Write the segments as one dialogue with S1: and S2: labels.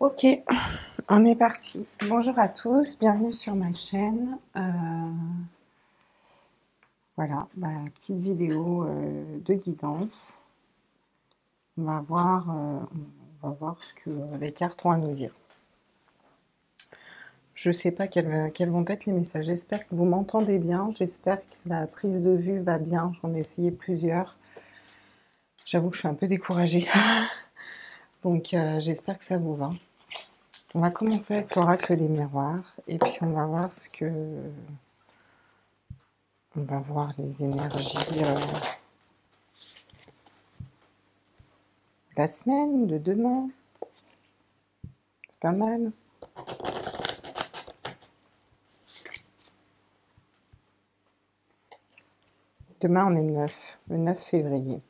S1: Ok, on est parti. Bonjour à tous, bienvenue sur ma chaîne. Voilà, ma petite vidéo de guidance. On va voir ce que les cartes ont à nous dire. Je ne sais pas quels vont être les messages. J'espère que vous m'entendez bien. J'espère que la prise de vue va bien. J'en ai essayé plusieurs. J'avoue que je suis un peu découragée. Donc j'espère que ça vous va. On va commencer avec l'oracle des miroirs. Et puis on va voir on va voir les énergies de la semaine, de demain. C'est pas mal. Demain, on est le 9 février.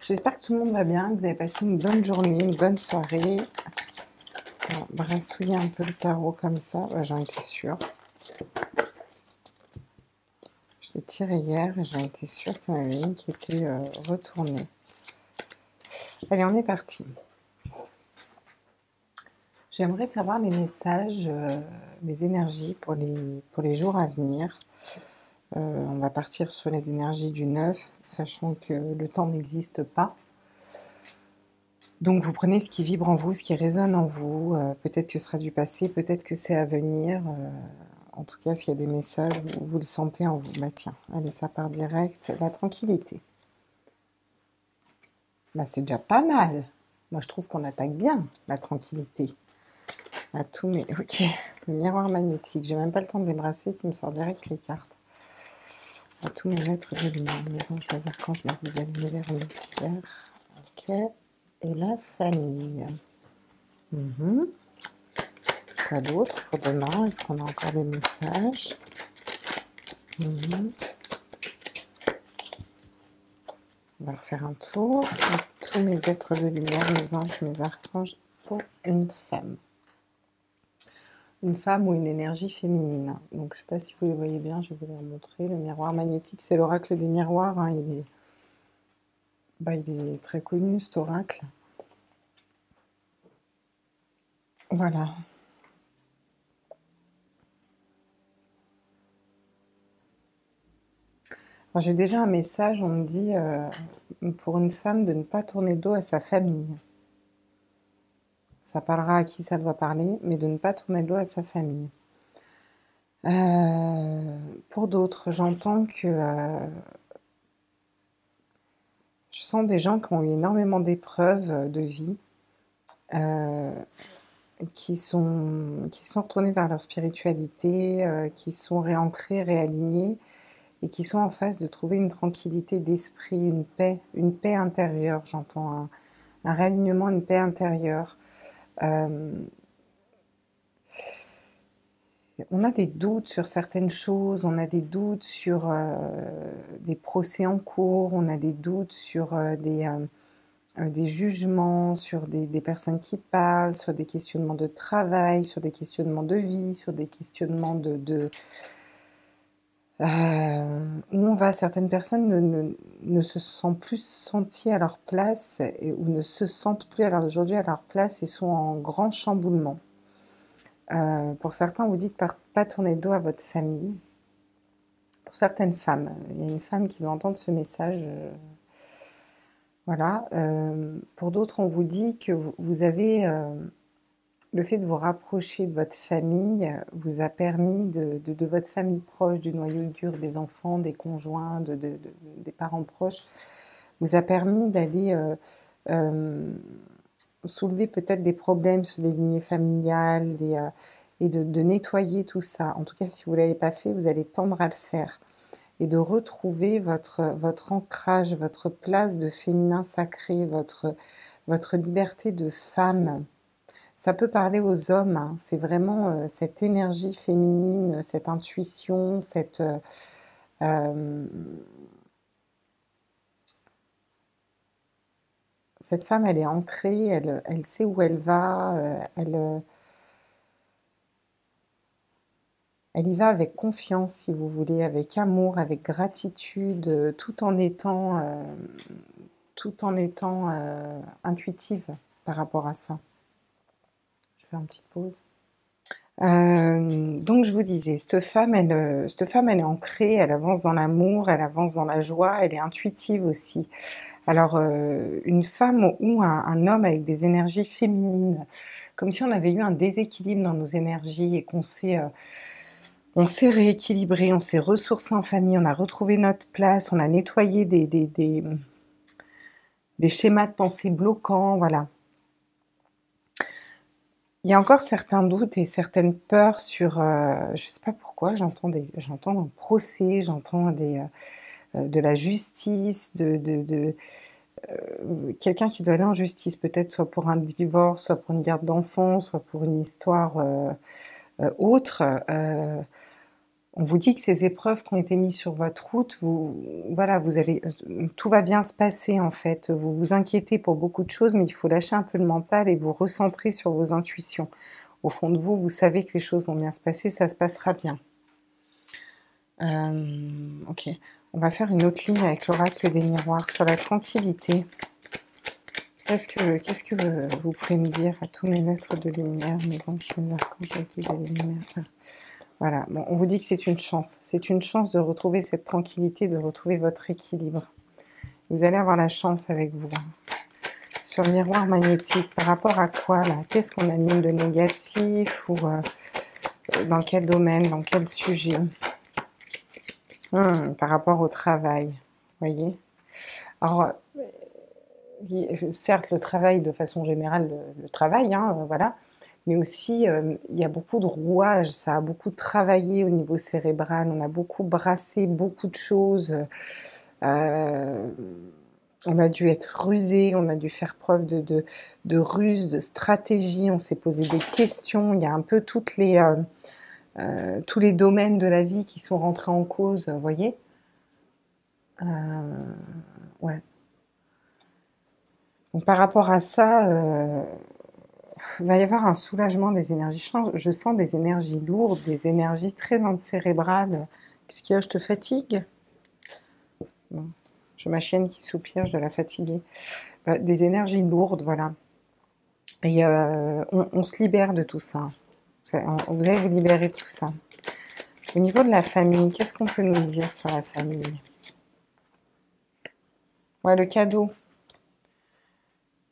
S1: J'espère que tout le monde va bien, que vous avez passé une bonne journée, une bonne soirée. On va brassouiller un peu le tarot comme ça. J'en étais sûre. Je l'ai tiré hier et j'en étais sûre qu'il y en avait une qui était retournée. Allez, on est parti. J'aimerais savoir les messages, les énergies pour les jours à venir. On va partir sur les énergies du 9, sachant que le temps n'existe pas. Donc vous prenez ce qui vibre en vous, ce qui résonne en vous. Peut-être que ce sera du passé, peut-être que c'est à venir. En tout cas, s'il y a des messages, vous le sentez en vous. Bah tiens, allez, ça part direct. La tranquillité. Bah c'est déjà pas mal. Moi, je trouve qu'on attaque bien la tranquillité. À tous mes... Ok, le miroir magnétique. J'ai même pas le temps de les brasser qui me sort direct les cartes. À tous mes êtres de lumière, les anges, les archanges, la vie, l'univers, le multivers. Ok. Et la famille. Quoi d'autre pour demain? Est-ce qu'on a encore des messages? On va refaire un tour. Et tous mes êtres de lumière, mes anges, mes archanges, pour une femme. Une femme ou une énergie féminine. Donc je ne sais pas si vous les voyez bien, je vais vous les montrer. Le miroir magnétique, c'est l'oracle des miroirs. Hein. Il est très connu, cet oracle. Voilà. J'ai déjà un message, on me dit pour une femme de ne pas tourner le dos à sa famille. Ça parlera à qui ça doit parler, mais de ne pas tourner le dos à sa famille. Pour d'autres, j'entends que je sens des gens qui ont eu énormément d'épreuves de vie, qui sont retournés vers leur spiritualité, qui sont réancrés, réalignés, et qui sont en phase de trouver une tranquillité d'esprit, une paix intérieure. J'entends un réalignement, une paix intérieure. On a des doutes sur certaines choses, on a des doutes sur des procès en cours, on a des doutes sur des jugements, sur des personnes qui parlent, sur des questionnements de travail, sur des questionnements de vie, sur des questionnements où on va, certaines personnes ne se sentent plus senties à leur place ou ne se sentent plus aujourd'hui à leur place et sont en grand chamboulement. Pour certains, vous dites pas tourner le dos à votre famille. Pour certaines femmes, il y a une femme qui va entendre ce message. Voilà. Pour d'autres, on vous dit que vous avez le fait de vous rapprocher de votre famille vous a permis de votre famille proche, du noyau dur des enfants, des conjoints, des parents proches, vous a permis d'aller soulever peut-être des problèmes sur les lignées familiales et de nettoyer tout ça. En tout cas, si vous ne l'avez pas fait, vous allez tendre à le faire. Et de retrouver votre ancrage, votre place de féminin sacré, votre liberté de femme. Ça peut parler aux hommes, hein. C'est vraiment cette énergie féminine, cette intuition, cette femme, elle est ancrée, elle sait où elle va, elle Elle y va avec confiance, si vous voulez, avec amour, avec gratitude, tout en étant intuitive par rapport à ça. Je fais une petite pause. Donc je vous disais, cette femme, elle est ancrée, elle avance dans l'amour, elle avance dans la joie, elle est intuitive aussi. Alors, une femme ou un homme avec des énergies féminines, comme si on avait eu un déséquilibre dans nos énergies et on s'est rééquilibré, on s'est ressourcé en famille, on a retrouvé notre place, on a nettoyé des schémas de pensée bloquants, voilà. Il y a encore certains doutes et certaines peurs sur, je sais pas pourquoi, j'entends un procès, j'entends de la justice, quelqu'un qui doit aller en justice, peut-être soit pour un divorce, soit pour une garde d'enfants, soit pour une histoire autre. On vous dit que ces épreuves qui ont été mises sur votre route, voilà, tout va bien se passer en fait. Vous vous inquiétez pour beaucoup de choses, mais il faut lâcher un peu le mental et vous recentrer sur vos intuitions. Au fond de vous, vous savez que les choses vont bien se passer, ça se passera bien. Ok, on va faire une autre ligne avec l'oracle des miroirs sur la tranquillité. Qu'est-ce que vous pouvez me dire à tous mes êtres de lumière, mes anges, mes archanges, guides de lumière? Voilà, bon, on vous dit que c'est une chance. C'est une chance de retrouver cette tranquillité, de retrouver votre équilibre. Vous allez avoir la chance avec vous. Sur le miroir magnétique, par rapport à quoi là? Qu'est-ce qu'on annule de négatif ou dans quel domaine, dans quel sujet? Par rapport au travail, voyez? Alors, certes, le travail, de façon générale, le travail, hein, voilà, mais aussi, il y a beaucoup de rouages, ça a beaucoup travaillé au niveau cérébral, on a beaucoup brassé beaucoup de choses, on a dû être rusé, on a dû faire preuve de ruse, de stratégie, on s'est posé des questions, il y a un peu tous les domaines de la vie qui sont rentrés en cause, vous voyez? Ouais. Donc par rapport à ça, il va y avoir un soulagement des énergies. Je sens des énergies lourdes, des énergies très dans le cérébral. Qu'est-ce qu'il y a? Je te fatigue? Bon. J'ai ma chienne qui soupire, je dois la fatiguer. Des énergies lourdes, voilà. Et on se libère de tout ça. Vous allez vous libérer de tout ça. Au niveau de la famille, qu'est-ce qu'on peut nous dire sur la famille? Ouais, le cadeau.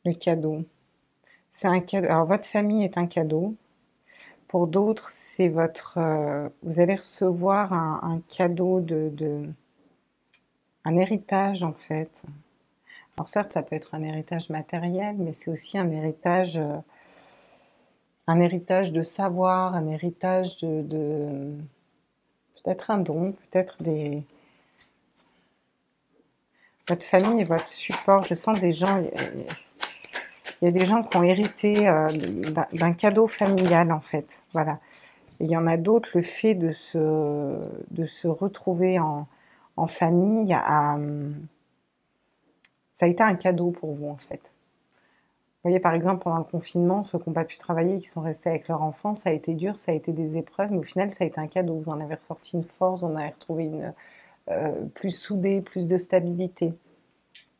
S1: Le cadeau. C'est un cadeau. Alors, votre famille est un cadeau. Pour d'autres, c'est vous allez recevoir un cadeau un héritage en fait. Alors certes, ça peut être un héritage matériel, mais c'est aussi un héritage de savoir, un héritage peut-être un don, peut-être votre famille et votre support. Je sens des gens, il y a des gens qui ont hérité d'un cadeau familial en fait, voilà. Et il y en a d'autres, le fait de se retrouver en famille, ça a été un cadeau pour vous en fait. Vous voyez, par exemple, pendant le confinement, ceux qui n'ont pas pu travailler, qui sont restés avec leur enfant, ça a été dur, ça a été des épreuves, mais au final, ça a été un cadeau. Vous en avez ressorti une force, vous en avez retrouvé plus soudée, plus de stabilité.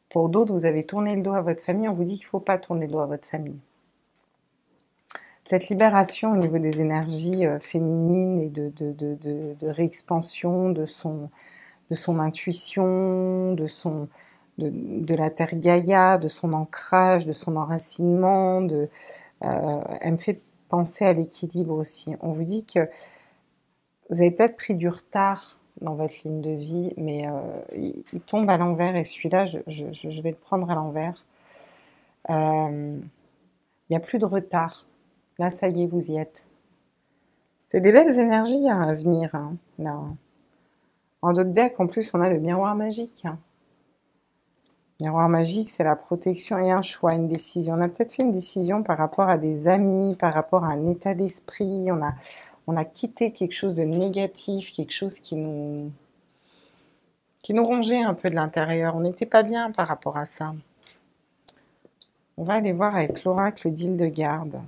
S1: Pour d'autres, vous avez tourné le dos à votre famille, on vous dit qu'il ne faut pas tourner le dos à votre famille. Cette libération au niveau des énergies féminines et de réexpansion de son intuition, de la terre Gaïa, de son ancrage, de son enracinement, elle me fait penser à l'équilibre aussi. On vous dit que vous avez peut-être pris du retard dans votre ligne de vie, mais il tombe à l'envers et celui-là, je vais le prendre à l'envers. Il n'y a plus de retard. Là, ça y est, vous y êtes. C'est des belles énergies à venir, hein, là. En d'autres decks, en plus, on a le miroir magique. Miroir magique, c'est la protection et un choix, une décision. On a peut-être fait une décision par rapport à des amis, par rapport à un état d'esprit. On a quitté quelque chose de négatif, quelque chose qui nous rongeait un peu de l'intérieur. On n'était pas bien par rapport à ça. On va aller voir avec l'oracle d'Hildegarde.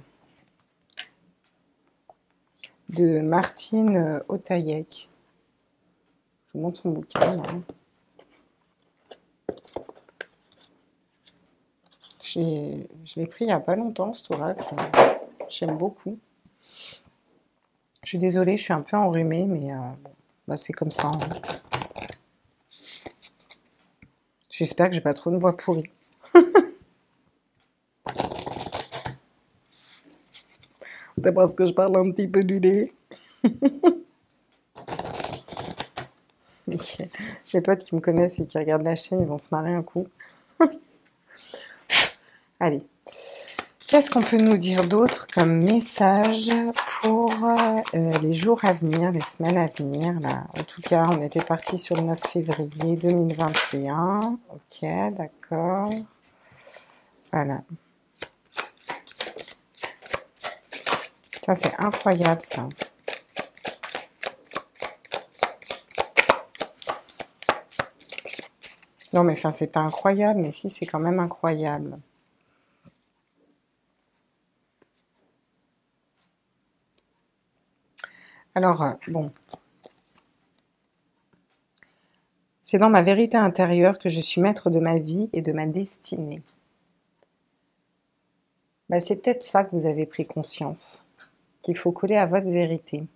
S1: de Martine Otaïek. Je vous montre son bouquin, là. Je l'ai pris il n'y a pas longtemps, cet oracle. J'aime beaucoup. Je suis désolée, je suis un peu enrhumée, mais bon, bah, c'est comme ça, hein. J'espère que j'ai pas trop de voix pourrie. C'est parce que je parle un petit peu du nez. Ok. Les potes qui me connaissent et qui regardent la chaîne, ils vont se marrer un coup. Allez. Qu'est-ce qu'on peut nous dire d'autre comme message pour les jours à venir, les semaines à venir là. En tout cas, on était parti sur le 9 février 2021. Ok, d'accord. Voilà. Ça, c'est incroyable, ça. Non, mais enfin, c'est pas incroyable, mais si, c'est quand même incroyable. Alors, bon. C'est dans ma vérité intérieure que je suis maître de ma vie et de ma destinée. Bah, c'est peut-être ça que vous avez pris conscience, qu'il faut coller à votre vérité.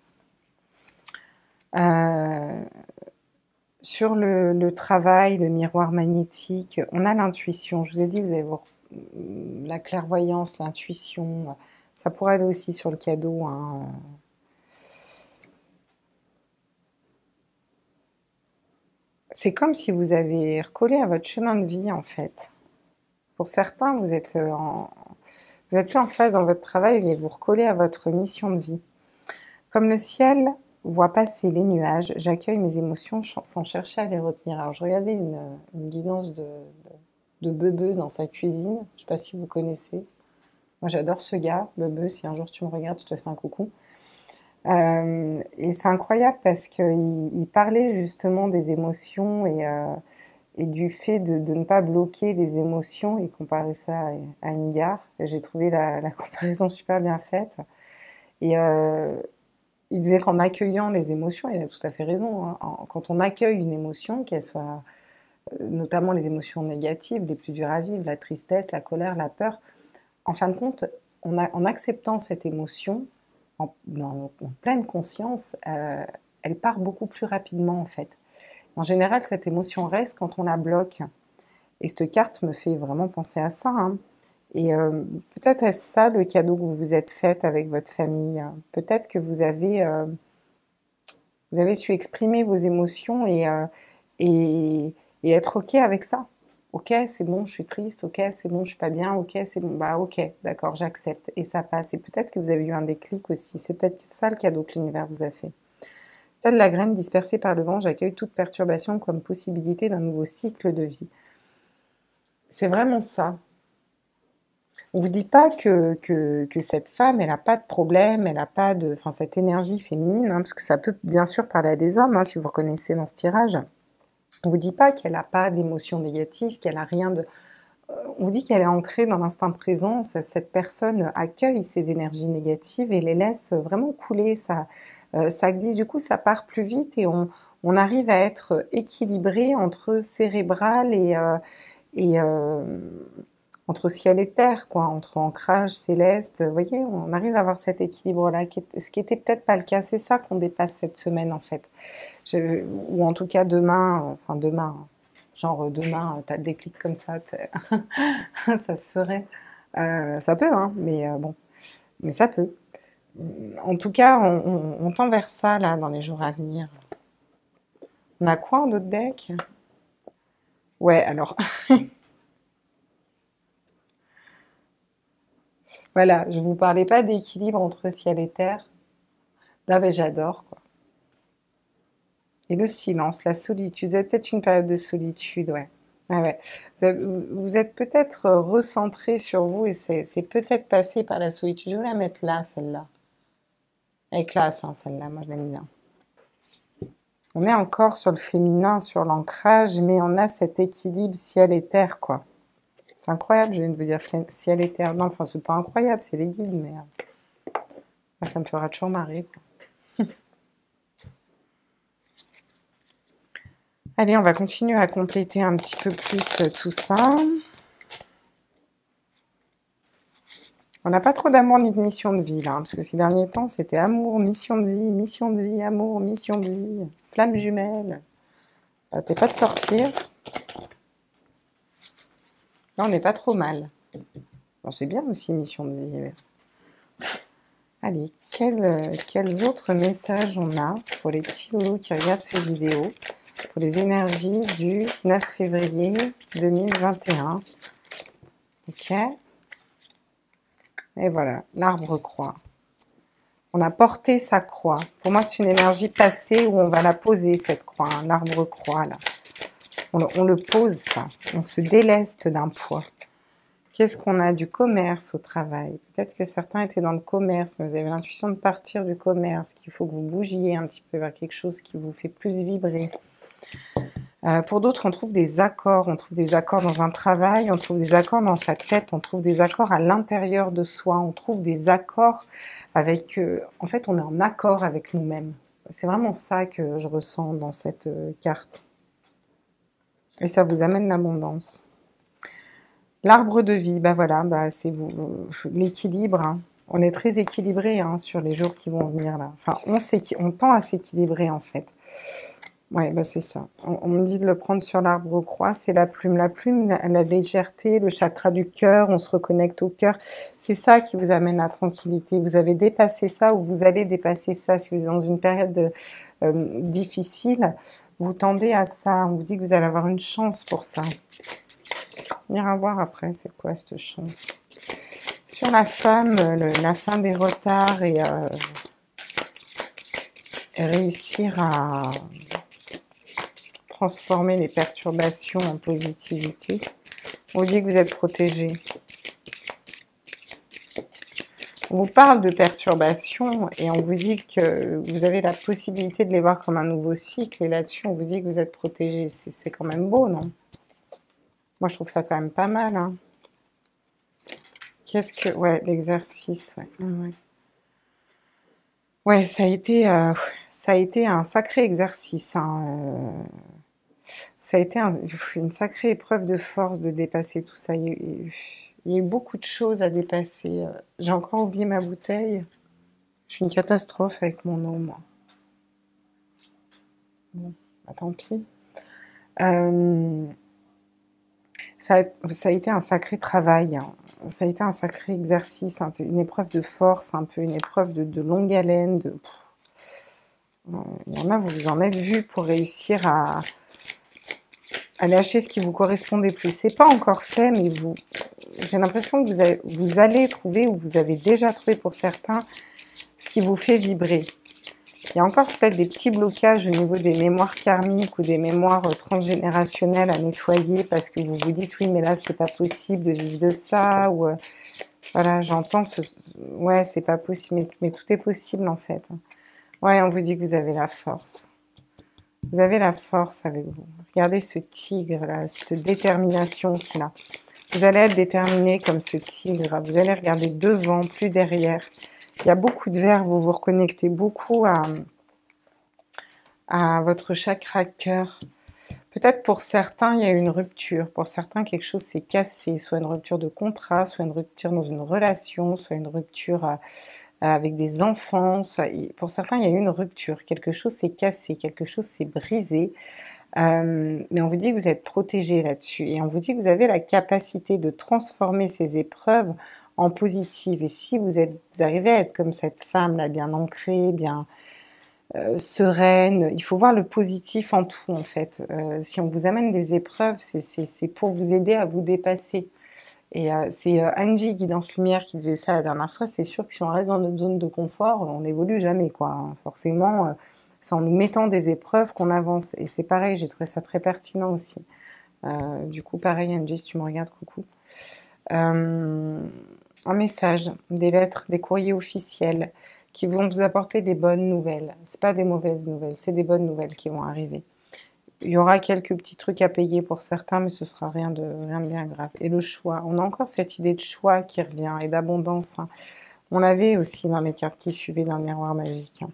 S1: Sur le travail, le miroir magnétique, on a l'intuition. Je vous ai dit, vous avez la clairvoyance, l'intuition. Ça pourrait aller aussi sur le cadeau, hein. C'est comme si vous avez recollé à votre chemin de vie, en fait. Pour certains, vous êtes plus en phase dans votre travail et vous recollez à votre mission de vie. Comme le ciel voit passer les nuages, j'accueille mes émotions sans chercher à les retenir. Alors, je regardais une guidance de Bebe dans sa cuisine. Je ne sais pas si vous connaissez. Moi, j'adore ce gars, Bebe. Si un jour tu me regardes, je te fais un coucou. Et c'est incroyable parce qu'il parlait justement des émotions et du fait de ne pas bloquer les émotions. Il comparait ça à une gare. J'ai trouvé la comparaison super bien faite. Et il disait qu'en accueillant les émotions, il a tout à fait raison, hein, quand on accueille une émotion, qu'elle soit notamment les émotions négatives, les plus dures à vivre, la tristesse, la colère, la peur, en fin de compte, en acceptant cette émotion, en pleine conscience, elle part beaucoup plus rapidement en fait. En général, cette émotion reste quand on la bloque. Et cette carte me fait vraiment penser à ça, hein. Et peut-être est-ce ça le cadeau que vous vous êtes fait avec votre famille, hein. Peut-être que vous avez su exprimer vos émotions et, et être OK avec ça. OK, c'est bon, je suis triste. OK, c'est bon, je suis pas bien. OK, c'est bon. Bah OK, d'accord, j'accepte. Et ça passe. Et peut-être que vous avez eu un déclic aussi. C'est peut-être ça le cadeau que l'univers vous a fait. Telle la graine dispersée par le vent, j'accueille toute perturbation comme possibilité d'un nouveau cycle de vie. C'est vraiment ça. On ne vous dit pas que cette femme, elle n'a pas de problème, elle n'a pas de... Enfin, cette énergie féminine, hein, parce que ça peut bien sûr parler à des hommes, hein, si vous reconnaissez dans ce tirage. On ne vous dit pas qu'elle n'a pas d'émotions négatives, qu'elle n'a rien de... On vous dit qu'elle est ancrée dans l'instant présent. Cette personne accueille ces énergies négatives et les laisse vraiment couler. Ça glisse, du coup, ça part plus vite et on arrive à être équilibré entre cérébral et entre ciel et terre, quoi, entre ancrage céleste. Vous voyez, on arrive à avoir cet équilibre-là, ce qui était peut-être pas le cas. C'est ça qu'on dépasse cette semaine, en fait. Ou en tout cas demain, enfin demain, genre demain, t'as le déclic comme ça, ça serait. Ça peut, hein, mais bon, mais ça peut. En tout cas, on tend vers ça, là, dans les jours à venir. On a quoi en d'autres decks? Ouais, alors, voilà, je vous parlais pas d'équilibre entre ciel et terre. Là, ben, j'adore, quoi. Et le silence, la solitude. Vous avez peut-être une période de solitude, ouais. Ah ouais. Vous êtes peut-être recentré sur vous et c'est peut-être passé par la solitude. Je vais la mettre là, celle-là. Elle est classe, hein, celle-là, moi je l'aime bien. On est encore sur le féminin, sur l'ancrage, mais on a cet équilibre ciel et terre, quoi. C'est incroyable, je viens de vous dire ciel et terre. Non, enfin, c'est pas incroyable, c'est les guides, mais ça me fera toujours marrer, quoi. Allez, on va continuer à compléter un petit peu plus tout ça. On n'a pas trop d'amour ni de mission de vie, là, parce que ces derniers temps, c'était amour, mission de vie, amour, mission de vie, flamme jumelle. Ça n'arrêtait pas de sortir. Là, on n'est pas trop mal. Bon, c'est bien aussi, mission de vie. Allez, quels autres messages on a pour les petits loulous qui regardent cette vidéo, pour les énergies du 9 février 2021. Ok. Et voilà, l'arbre croix. On a porté sa croix. Pour moi, c'est une énergie passée où on va la poser, cette croix, hein, l'arbre croix, là. On le pose, ça. On se déleste d'un poids. Qu'est-ce qu'on a? Du commerce au travail. Peut-être que certains étaient dans le commerce, mais vous avez l'intuition de partir du commerce, qu'il faut que vous bougiez un petit peu vers quelque chose qui vous fait plus vibrer. Pour d'autres, on trouve des accords. On trouve des accords dans un travail, on trouve des accords dans sa tête, on trouve des accords à l'intérieur de soi, on trouve des accords avec... en fait, on est en accord avec nous-mêmes. C'est vraiment ça que je ressens dans cette carte. Et ça vous amène l'abondance. L'arbre de vie, bah voilà, bah c'est vous, l'équilibre. Hein. On est très équilibré hein, sur les jours qui vont venir là. Enfin, on tend à s'équilibrer en fait. Ouais, bah c'est ça. On me dit de le prendre sur l'arbre croix, c'est la plume. La plume, la légèreté, le chakra du cœur, on se reconnecte au cœur. C'est ça qui vous amène la tranquillité. Vous avez dépassé ça ou vous allez dépasser ça. Si vous êtes dans une période difficile, vous tendez à ça. On vous dit que vous allez avoir une chance pour ça. On ira voir après, c'est quoi cette chance. Sur la femme, la fin des retards et réussir à transformer les perturbations en positivité. On vous dit que vous êtes protégé. On vous parle de perturbations et on vous dit que vous avez la possibilité de les voir comme un nouveau cycle. Et là-dessus, on vous dit que vous êtes protégé. C'est quand même beau, non? Moi, je trouve ça quand même pas mal. Hein. Qu'est-ce que... Ouais, l'exercice, ouais. Ouais, ça a été un sacré exercice. Hein. Ça a été une sacrée épreuve de force de dépasser tout ça. Il y a eu beaucoup de choses à dépasser. J'ai encore oublié ma bouteille. Je suis une catastrophe avec mon eau, moi. Bon, bah, tant pis. Ça a été un sacré travail. Hein. Ça a été un sacré exercice. Hein. C'est une épreuve de force, un peu une épreuve de longue haleine. Il y en a, vous vous en êtes vu pour réussir à lâcher ce qui vous correspondait plus. C'est pas encore fait, mais j'ai l'impression que vous allez trouver, ou vous avez déjà trouvé pour certains, ce qui vous fait vibrer. Il y a encore peut-être des petits blocages au niveau des mémoires karmiques ou des mémoires transgénérationnelles à nettoyer parce que vous vous dites oui mais là c'est pas possible de vivre de ça ou voilà j'entends ouais c'est pas possible mais tout est possible en fait. Ouais on vous dit que vous avez la force. Vous avez la force avec vous. Regardez ce tigre là, cette détermination qu'il a. Vous allez être déterminé comme ce tigre. Vous allez regarder devant, plus derrière. Il y a beaucoup de verres, vous vous reconnectez beaucoup à votre chakra cœur. Peut-être pour certains, il y a eu une rupture. Pour certains, quelque chose s'est cassé. Soit une rupture de contrat, soit une rupture dans une relation, soit une rupture avec des enfants. Pour certains, il y a eu une rupture. Quelque chose s'est cassé, quelque chose s'est brisé. Mais on vous dit que vous êtes protégé là-dessus. Et on vous dit que vous avez la capacité de transformer ces épreuves en positives. Et si vous arrivez à être comme cette femme-là, bien ancrée, bien sereine, il faut voir le positif en tout, en fait. Si on vous amène des épreuves, c'est pour vous aider à vous dépasser. Et c'est Angie, Guidance Lumière, qui disait ça la dernière fois. C'est sûr que si on reste dans notre zone de confort, on n'évolue jamais, quoi. Hein. Forcément, c'est en nous mettant des épreuves qu'on avance. Et c'est pareil, j'ai trouvé ça très pertinent aussi. Du coup, pareil, Angie, si tu me regardes, coucou. Un message, des lettres, des courriers officiels qui vont vous apporter des bonnes nouvelles. C'est pas des mauvaises nouvelles, c'est des bonnes nouvelles qui vont arriver. Il y aura quelques petits trucs à payer pour certains, mais ce sera rien de bien grave. Et le choix, on a encore cette idée de choix qui revient et d'abondance. Hein. On l'avait aussi dans les cartes qui suivaient dans le miroir magique. Hein.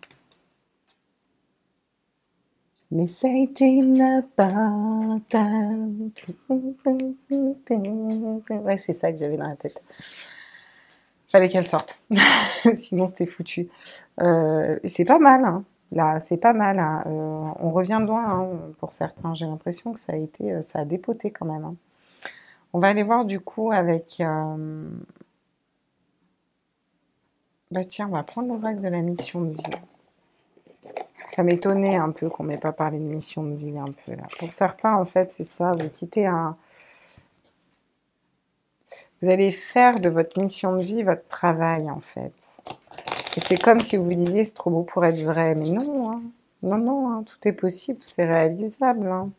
S1: Message in a bottle. Ouais, c'est ça que j'avais dans la tête. Fallait qu'elle sorte. Sinon, c'était foutu. C'est pas mal, hein. Là, c'est pas mal, hein. On revient de loin, hein, pour certains. J'ai l'impression que ça a été, ça a dépoté quand même, hein. On va aller voir du coup avec... Bah tiens, on va prendre l'oracle de la mission de vie. Ça m'étonnait un peu qu'on m'ait pas parlé de mission de vie un peu là. Pour certains, en fait, c'est ça. Vous quittez un... Vous allez faire de votre mission de vie votre travail, en fait. Et c'est comme si vous vous disiez, c'est trop beau pour être vrai. Mais non, hein. Non, non, hein. Tout est possible, tout est réalisable, hein.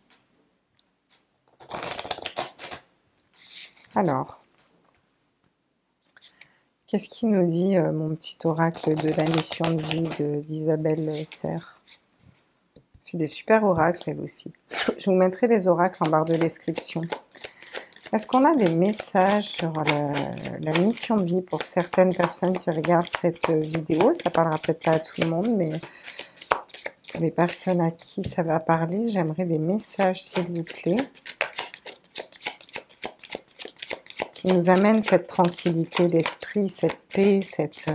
S1: Alors, qu'est-ce qui nous dit mon petit oracle de la mission de vie d'Isabelle Serre? J'ai des super oracles, elle aussi. Je vous mettrai les oracles en barre de description. Est-ce qu'on a des messages sur la mission de vie pour certaines personnes qui regardent cette vidéo? Ça parlera peut-être pas à tout le monde, mais pour les personnes à qui ça va parler, j'aimerais des messages, s'il vous plaît, qui nous amènent cette tranquillité d'esprit, cette paix, cette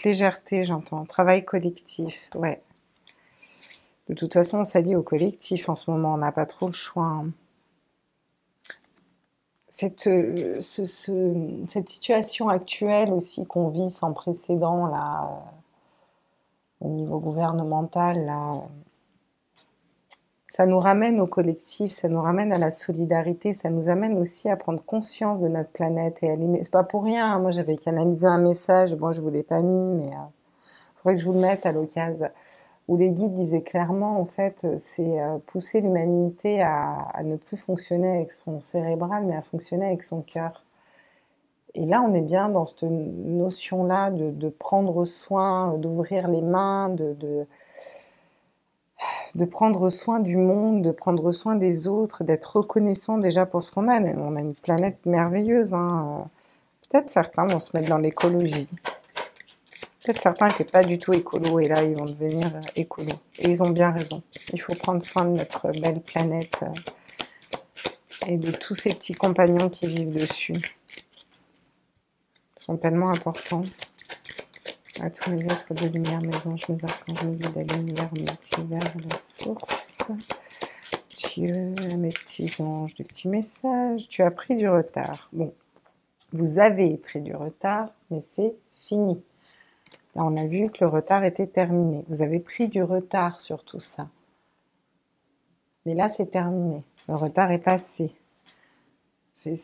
S1: légèreté, j'entends. Travail collectif, ouais. De toute façon, on s'allie au collectif en ce moment, on n'a pas trop le choix, hein. Cette situation actuelle aussi qu'on vit sans précédent, là, au niveau gouvernemental, là, ça nous ramène au collectif, ça nous ramène à la solidarité, ça nous amène aussi à prendre conscience de notre planète et à l'aimer. C'est pas pour rien, hein. Moi j'avais canalisé un message, bon je vous l'ai pas mis, mais faudrait que je vous le mette à l'occasion, où les guides disaient clairement, en fait, c'est pousser l'humanité à ne plus fonctionner avec son cérébral, mais à fonctionner avec son cœur. Et là, on est bien dans cette notion-là de prendre soin, d'ouvrir les mains, de prendre soin du monde, de prendre soin des autres, d'être reconnaissant déjà pour ce qu'on a. On a une planète merveilleuse, hein. Peut-être certains vont se mettre dans l'écologie. Peut-être certains n'étaient pas du tout écolos et là, ils vont devenir écolos. Et ils ont bien raison. Il faut prendre soin de notre belle planète et de tous ces petits compagnons qui vivent dessus. Ils sont tellement importants. À tous les êtres de lumière, mes anges, mes archanges, mes guides, à l'univers, au multivers, à la source. Dieu, à mes petits anges, des petits messages. Tu as pris du retard. Bon, vous avez pris du retard, mais c'est fini. Là, on a vu que le retard était terminé. Vous avez pris du retard sur tout ça. Mais là, c'est terminé. Le retard est passé. C'est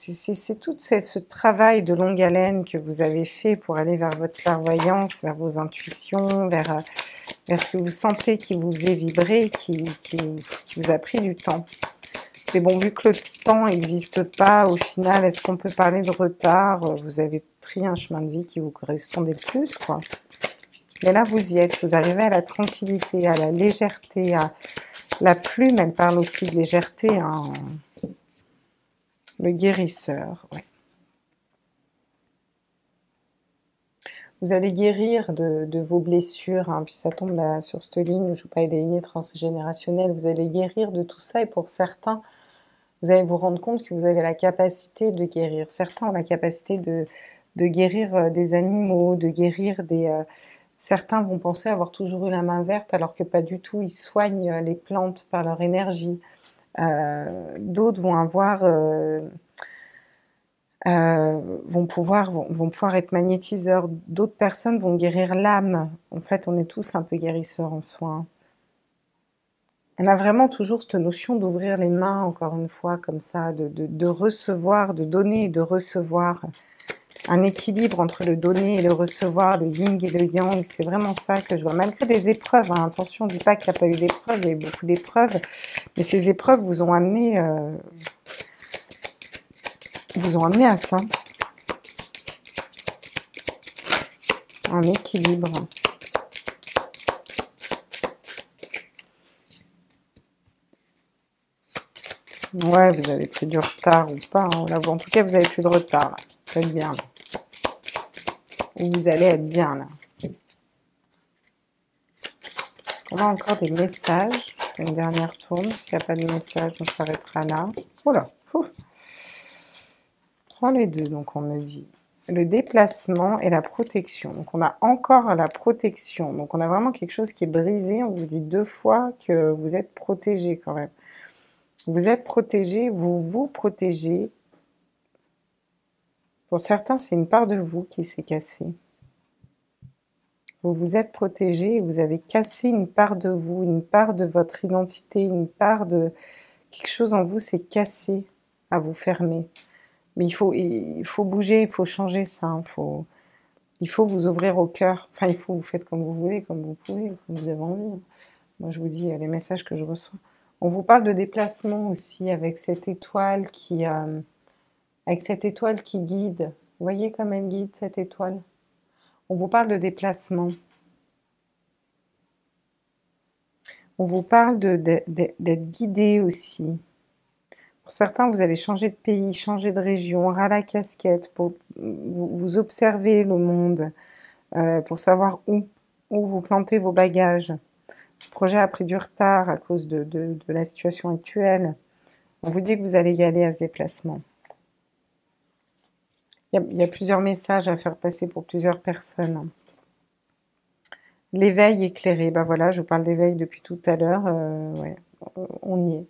S1: tout ce travail de longue haleine que vous avez fait pour aller vers votre clairvoyance, vers vos intuitions, vers ce que vous sentez qui vous faisait vibrer, qui vous a pris du temps. Mais bon, vu que le temps n'existe pas, au final, est-ce qu'on peut parler de retard? Vous avez pris un chemin de vie qui vous correspondait le plus, quoi. Mais là, vous y êtes, vous arrivez à la tranquillité, à la légèreté, à la plume, elle parle aussi de légèreté, hein. Le guérisseur, ouais. Vous allez guérir de vos blessures, hein, puis ça tombe là sur cette ligne où je vous parlais des lignées transgénérationnelles, vous allez guérir de tout ça et pour certains, vous allez vous rendre compte que vous avez la capacité de guérir. Certains ont la capacité de guérir des animaux, de guérir des... certains vont penser avoir toujours eu la main verte alors que pas du tout, ils soignent les plantes par leur énergie. D'autres vont avoir... vont pouvoir être magnétiseurs. D'autres personnes vont guérir l'âme. En fait, on est tous un peu guérisseurs en soi, hein. On a vraiment toujours cette notion d'ouvrir les mains, encore une fois, comme ça, de recevoir, de donner et de recevoir. Un équilibre entre le donner et le recevoir, le yin et le yang, c'est vraiment ça que je vois. Malgré des épreuves, hein, attention, on ne dit pas qu'il n'y a pas eu d'épreuves, il y a eu beaucoup d'épreuves, mais ces épreuves vous ont amené à ça. Un équilibre. Ouais, vous avez pris du retard ou pas, hein. Là, en tout cas, vous avez plus de retard. Là. Vous êtes bien, là. Ou vous allez être bien, là. Parce On a encore des messages. Je fais une dernière tourne. S'il n'y a pas de message, on s'arrêtera là. Oula, prends les deux, donc on me dit. Le déplacement et la protection. Donc on a encore la protection. Donc on a vraiment quelque chose qui est brisé. On vous dit 2 fois que vous êtes protégé quand même. Vous êtes protégé, vous vous protégez. Pour certains, c'est une part de vous qui s'est cassée. Vous vous êtes protégé, vous avez cassé une part de vous, une part de votre identité, une part de quelque chose en vous s'est cassé à vous fermer. Mais il faut bouger, il faut changer ça, il faut vous ouvrir au cœur. Enfin, vous faites comme vous voulez, comme vous pouvez, comme vous avez envie. Moi, je vous dis les messages que je reçois. On vous parle de déplacement aussi avec cette étoile qui guide. Vous voyez comme elle guide, cette étoile? On vous parle de déplacement. On vous parle d'être guidé aussi. Pour certains, vous allez changer de pays, changer de région, ras la casquette, pour vous observer le monde, pour savoir où vous plantez vos bagages. Ce projet a pris du retard à cause de la situation actuelle. On vous dit que vous allez y aller à ce déplacement. Il y a plusieurs messages à faire passer pour plusieurs personnes. L'éveil éclairé, ben voilà, je vous parle d'éveil depuis tout à l'heure, ouais, on y est.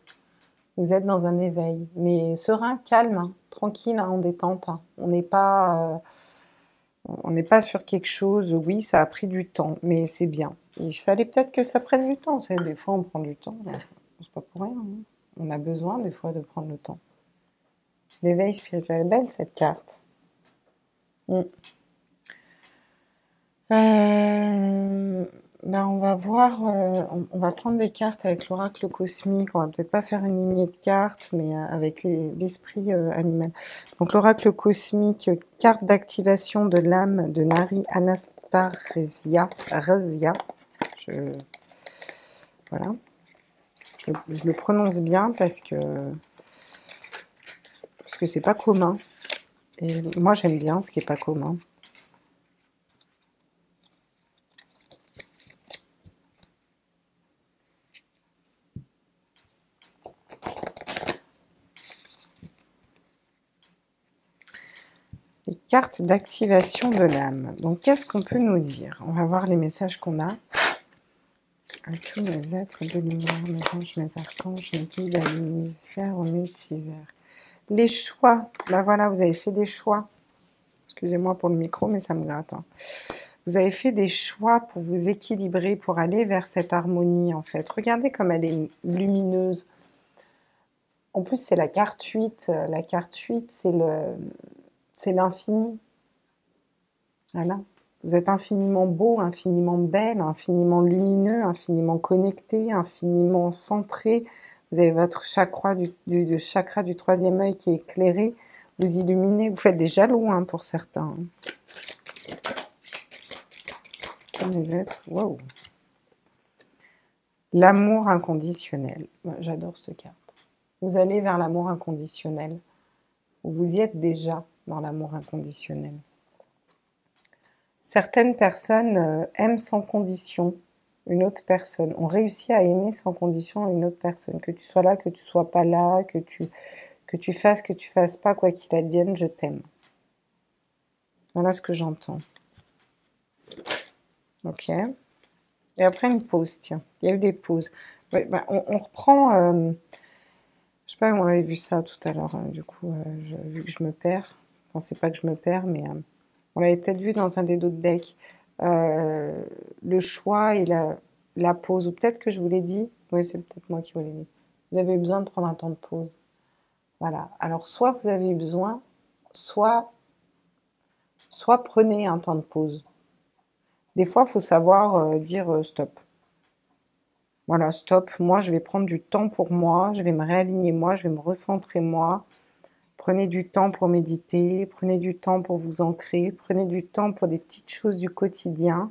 S1: Vous êtes dans un éveil, mais serein, calme, hein, tranquille, hein, en détente. Hein. On n'est pas sur quelque chose, oui, ça a pris du temps, mais c'est bien. Il fallait peut-être que ça prenne du temps, des fois on prend du temps, c'est pas pour rien. Hein. On a besoin des fois de prendre le temps. L'éveil spirituel, belle cette carte. Ben on va voir, on va prendre des cartes avec l'oracle cosmique. On va peut-être pas faire une lignée de cartes, mais avec l'esprit animal. Donc l'oracle cosmique, carte d'activation de l'âme de Nari Anastasia. Voilà. Je le prononce bien parce que c'est pas commun. Et moi j'aime bien ce qui est pas commun. Les cartes d'activation de l'âme. Donc, qu'est-ce qu'on peut nous dire? On va voir les messages qu'on a. À tous les êtres de lumière, mes anges, mes archanges, mes guides à l'univers, au multivers. Les choix. Ben voilà, vous avez fait des choix. Excusez-moi pour le micro, mais ça me gratte. Hein. Vous avez fait des choix pour vous équilibrer, pour aller vers cette harmonie, en fait. Regardez comme elle est lumineuse. En plus, c'est la carte 8. La carte 8, c'est l'infini. Voilà. Vous êtes infiniment beau, infiniment belle, infiniment lumineux, infiniment connecté, infiniment centré. Vous avez votre chakra du 3e œil qui est éclairé. Vous illuminez, vous faites des jaloux hein, pour certains. Comme les êtres, waouh. L'amour inconditionnel. J'adore cette carte. Vous allez vers l'amour inconditionnel. Vous y êtes déjà dans l'amour inconditionnel. Certaines personnes aiment sans condition une autre personne, ont réussi à aimer sans condition une autre personne. Que tu sois là, que tu sois pas là, que tu fasses, que tu fasses pas, quoi qu'il advienne, je t'aime. Voilà ce que j'entends. Ok. Et après une pause, tiens. Il y a eu des pauses. Ouais, bah, on reprend... je sais pas, on avait vu ça tout à l'heure. Hein, du coup, vu que je me perds. Enfin, c'est pas que je me perds, mais... on l'avait peut-être vu dans un des autres decks. Le choix et la pause. Ou peut-être que je vous l'ai dit. Oui, c'est peut-être moi qui vous l'ai dit. Vous avez besoin de prendre un temps de pause. Voilà. Alors, soit vous avez besoin, soit prenez un temps de pause. Des fois, il faut savoir dire stop. Voilà, stop. Moi, je vais prendre du temps pour moi. Je vais me réaligner moi. Je vais me recentrer moi. Prenez du temps pour méditer, prenez du temps pour vous ancrer, prenez du temps pour des petites choses du quotidien.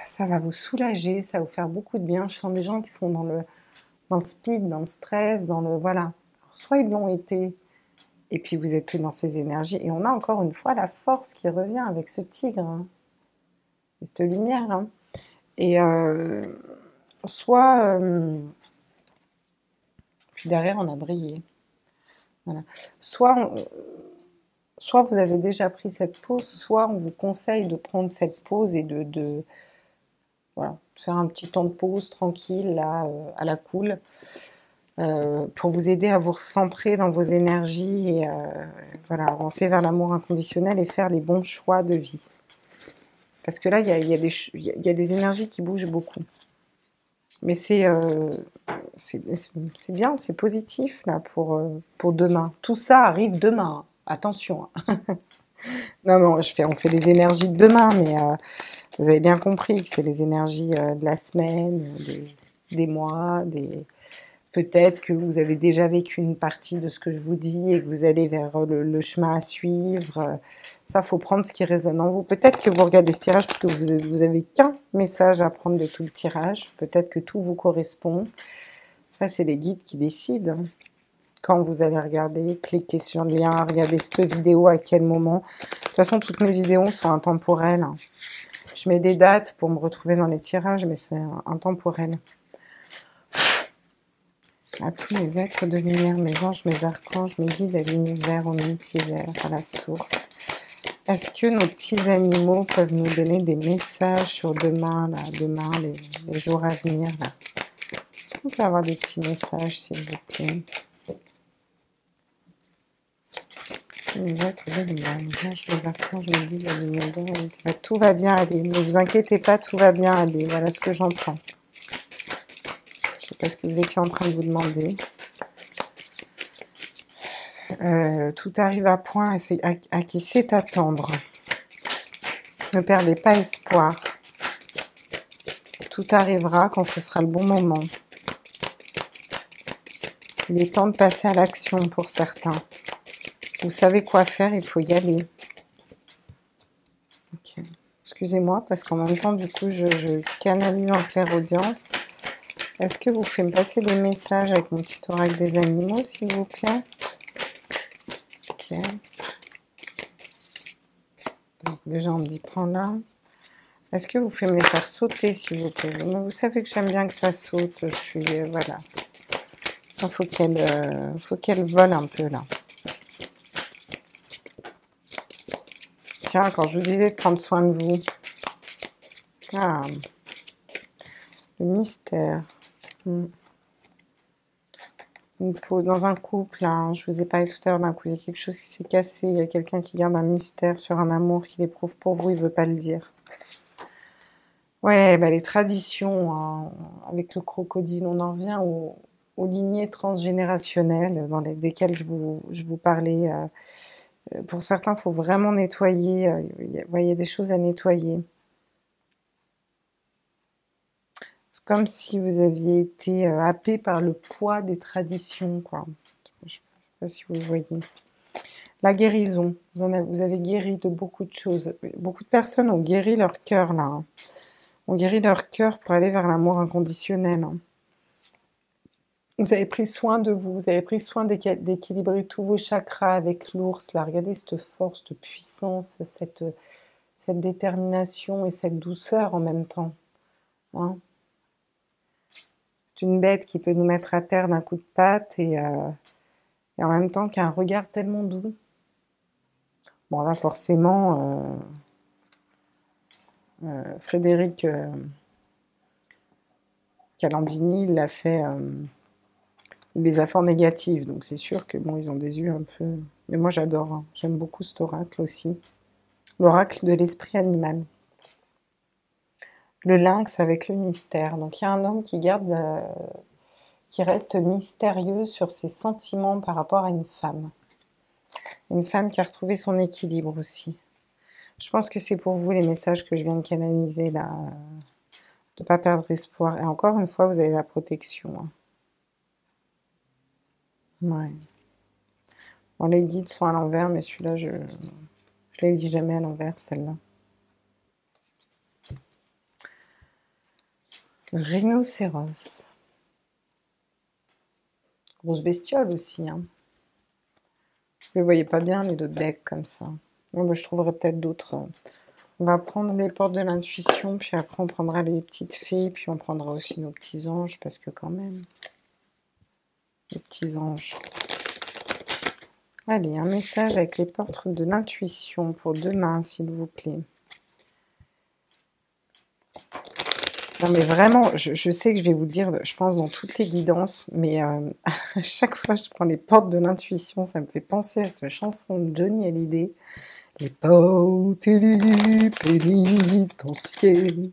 S1: Ça va vous soulager, ça va vous faire beaucoup de bien. Je sens des gens qui sont dans le speed, dans le stress, dans le... Voilà. Alors, soit ils l'ont été, et puis vous êtes plus dans ces énergies. Et on a encore une fois la force qui revient avec ce tigre. Hein, et cette lumière. Hein. Et soit... puis derrière, on a brillé. Voilà. Soit vous avez déjà pris cette pause, soit on vous conseille de prendre cette pause et voilà, faire un petit temps de pause tranquille, là, à la cool, pour vous aider à vous recentrer dans vos énergies et voilà, avancer vers l'amour inconditionnel et faire les bons choix de vie. Parce que là, il y a des énergies qui bougent beaucoup. Mais c'est bien, c'est positif là pour demain. Tout ça arrive demain. Attention. Non, mais on fait les énergies de demain, mais vous avez bien compris que c'est les énergies de la semaine, des mois, peut-être que vous avez déjà vécu une partie de ce que je vous dis et que vous allez vers le chemin à suivre. Ça, faut prendre ce qui résonne en vous. Peut-être que vous regardez ce tirage parce que vous avez qu'un message à prendre de tout le tirage. Peut-être que tout vous correspond. Ça, c'est les guides qui décident. Quand vous allez regarder, cliquez sur le lien, regardez cette vidéo à quel moment. De toute façon, toutes mes vidéos sont intemporelles. Je mets des dates pour me retrouver dans les tirages, mais c'est intemporel. À tous les êtres de lumière, mes anges, mes archanges, mes guides à l'univers, au multivers, à la source. Est-ce que nos petits animaux peuvent nous donner des messages sur demain, là, demain, les jours à venir, là? Est-ce qu'on peut avoir des petits messages, s'il vous plaît? Les êtres de lumière, les anges, les archanges, mes guides à l'univers, tout va bien aller. Ne vous inquiétez pas, tout va bien aller. Voilà ce que j'entends. Je ne sais pas ce que vous étiez en train de vous demander. Tout arrive à point à qui sait attendre. Ne perdez pas espoir. Tout arrivera quand ce sera le bon moment. Il est temps de passer à l'action pour certains. Vous savez quoi faire, il faut y aller. Okay. Excusez-moi, parce qu'en même temps, du coup, je canalise en clairaudience. Est-ce que vous pouvez me passer des messages avec mon petit oracle des animaux, s'il vous plaît? Ok. Donc, déjà, on me dit, prends là. Est-ce que vous pouvez me les faire sauter, s'il vous plaît? Vous savez que j'aime bien que ça saute. Je suis... voilà. Il faut qu'elle vole un peu, là. Tiens, quand je vous disais de prendre soin de vous. Ah, le mystère. Dans un couple, hein, je vous ai parlé tout à l'heure d'un couple, il y a quelque chose qui s'est cassé, il y a quelqu'un qui garde un mystère sur un amour qu'il éprouve pour vous, il ne veut pas le dire. Ouais, bah les traditions, hein, avec le crocodile, on en revient aux lignées transgénérationnelles desquelles je vous parlais. Pour certains, il faut vraiment nettoyer, ouais, il y a des choses à nettoyer. C'est comme si vous aviez été happé par le poids des traditions, quoi. Je ne sais pas si vous voyez. La guérison, vous avez guéri de beaucoup de choses. Beaucoup de personnes ont guéri leur cœur, là. Hein. Ont guéri leur cœur pour aller vers l'amour inconditionnel. Hein. Vous avez pris soin de vous, vous avez pris soin d'équilibrer tous vos chakras avec l'ours, là. Regardez cette force, cette puissance, cette détermination et cette douceur en même temps. Hein. C'est une bête qui peut nous mettre à terre d'un coup de patte et en même temps qui a un regard tellement doux. Bon, là, forcément, Frédéric Calandini, il l'a fait, il les a fait en négatif, donc c'est sûr que bon, ils ont des yeux un peu... Mais moi, j'adore, hein. J'aime beaucoup cet oracle aussi. L'oracle de l'esprit animal. Le lynx avec le mystère. Donc, il y a un homme qui qui reste mystérieux sur ses sentiments par rapport à une femme. Une femme qui a retrouvé son équilibre aussi. Je pense que c'est pour vous les messages que je viens de canaliser là. De ne pas perdre espoir. Et encore une fois, vous avez la protection. Hein. Ouais. Bon, les guides sont à l'envers, mais celui-là, je les lis jamais à l'envers, celle-là. Le rhinocéros. Grosse bestiole aussi. Hein. Vous ne voyez pas bien les deux decks comme ça. Bon, bah, je trouverai peut-être d'autres On va prendre les portes de l'intuition, puis après on prendra les petites fées, puis on prendra aussi nos petits anges, parce que quand même, les petits anges. Allez, un message avec les portes de l'intuition pour demain, s'il vous plaît. Non mais vraiment, je sais que je vais vous dire, je pense dans toutes les guidances, mais à chaque fois je prends les portes de l'intuition, ça me fait penser à cette chanson de Johnny Hallyday. Les portes du pénitencier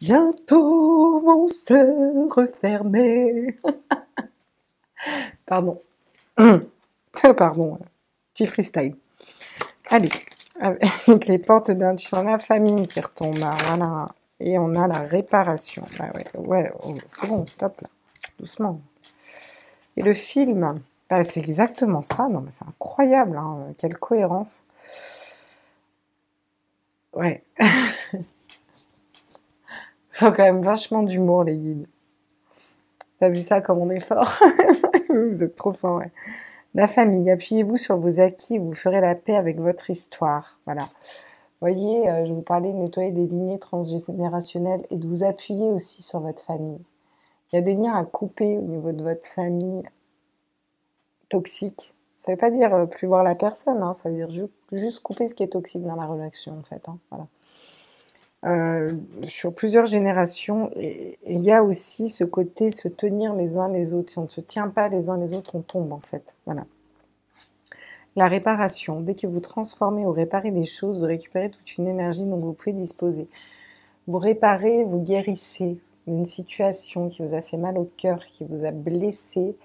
S1: bientôt vont se refermer. Pardon. Pardon, petit freestyle. Allez, avec les portes de l'intuition, la famille qui retombe, voilà. Et on a la réparation. Ah ouais, oh, c'est bon, stop là, doucement. Et le film, bah, c'est exactement ça. Non, mais c'est incroyable, hein, quelle cohérence. Ouais. Ils ont quand même vachement d'humour, les guides. T'as vu ça comme on est fort? Vous êtes trop fort, ouais. La famille, appuyez-vous sur vos acquis, vous ferez la paix avec votre histoire. Voilà. Vous voyez, je vous parlais de nettoyer des lignées transgénérationnelles et de vous appuyer aussi sur votre famille. Il y a des liens à couper au niveau de votre famille toxique. Ça ne veut pas dire plus voir la personne, hein, ça veut dire juste couper ce qui est toxique dans la relation, en fait. Hein, voilà. Sur plusieurs générations, et il y a aussi ce côté se tenir les uns les autres. Si on ne se tient pas les uns les autres, on tombe, en fait. Voilà. La réparation. Dès que vous transformez ou réparez des choses, vous récupérez toute une énergie dont vous pouvez disposer. Vous réparez, vous guérissez une situation qui vous a fait mal au cœur, qui vous a blessé,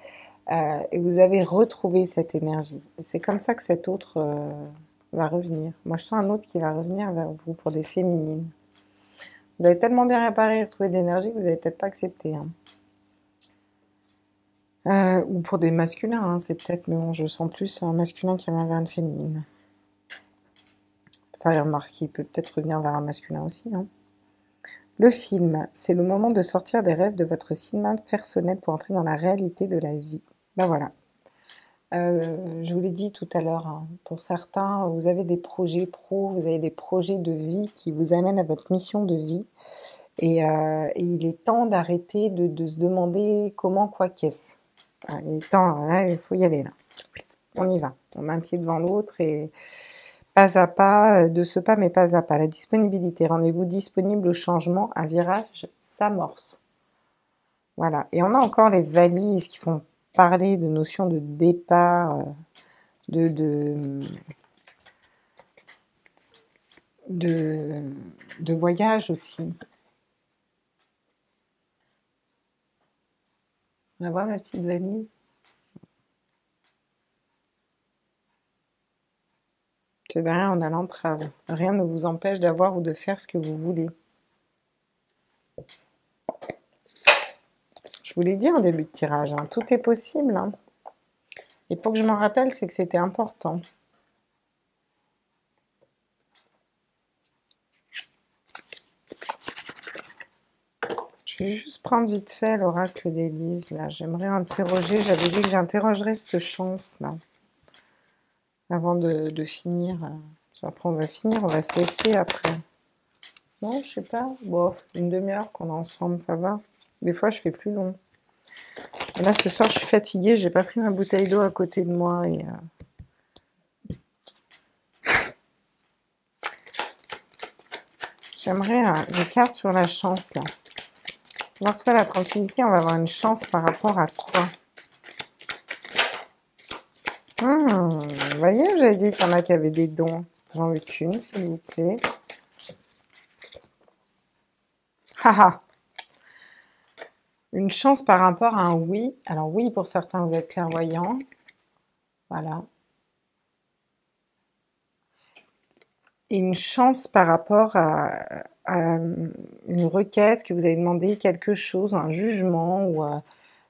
S1: et vous avez retrouvé cette énergie. C'est comme ça que cet autre va revenir. Moi, je sens un autre qui va revenir vers vous pour des féminines. Vous avez tellement bien réparé et retrouvé de l'énergie que vous n'avez peut-être pas accepté. Hein. Ou pour des masculins, hein, c'est peut-être, mais bon, je sens plus un masculin qui va vers une féminine. Enfin, remarque, il peut peut-être revenir vers un masculin aussi. Hein. Le film, c'est le moment de sortir des rêves de votre cinéma personnel pour entrer dans la réalité de la vie. Ben voilà. Je vous l'ai dit tout à l'heure, hein, pour certains, vous avez des projets pro, vous avez des projets de vie qui vous amènent à votre mission de vie. Et il est temps d'arrêter de se demander comment, quoi, qu'est-ce. Il est temps, là, il faut y aller. Là. On y va. On met un pied devant l'autre et pas à pas, de ce pas, mais pas à pas. La disponibilité, rendez-vous disponible au changement, un virage s'amorce. Voilà. Et on a encore les valises qui font parler de notions de départ, de voyage aussi. On va voir ma petite valise. C'est derrière, on a l'entrave. Rien ne vous empêche d'avoir ou de faire ce que vous voulez. Je vous l'ai dit en début de tirage, hein, tout est possible. Hein. Et pour que je m'en rappelle, c'est que c'était important. Je vais juste prendre vite fait l'oracle d'Élise, là. J'aimerais interroger, j'avais dit que j'interrogerais cette chance, là. Avant de finir. Après, on va finir, on va se laisser après. Non, je sais pas. Bon, une demi-heure qu'on est ensemble, ça va. Des fois, je fais plus long. Et là, ce soir, je suis fatiguée, j'ai pas pris ma bouteille d'eau à côté de moi et... J'aimerais une carte sur la chance, là. Alors, toi, la tranquillité, on va avoir une chance par rapport à quoi? Vous voyez, j'avais dit qu'il y en a qui avaient des dons. J'en veux qu'une, s'il vous plaît. Haha. Une chance par rapport à un oui. Alors oui, pour certains, vous êtes clairvoyants. Voilà. Et une chance par rapport à une requête, que vous avez demandé quelque chose, un jugement, ou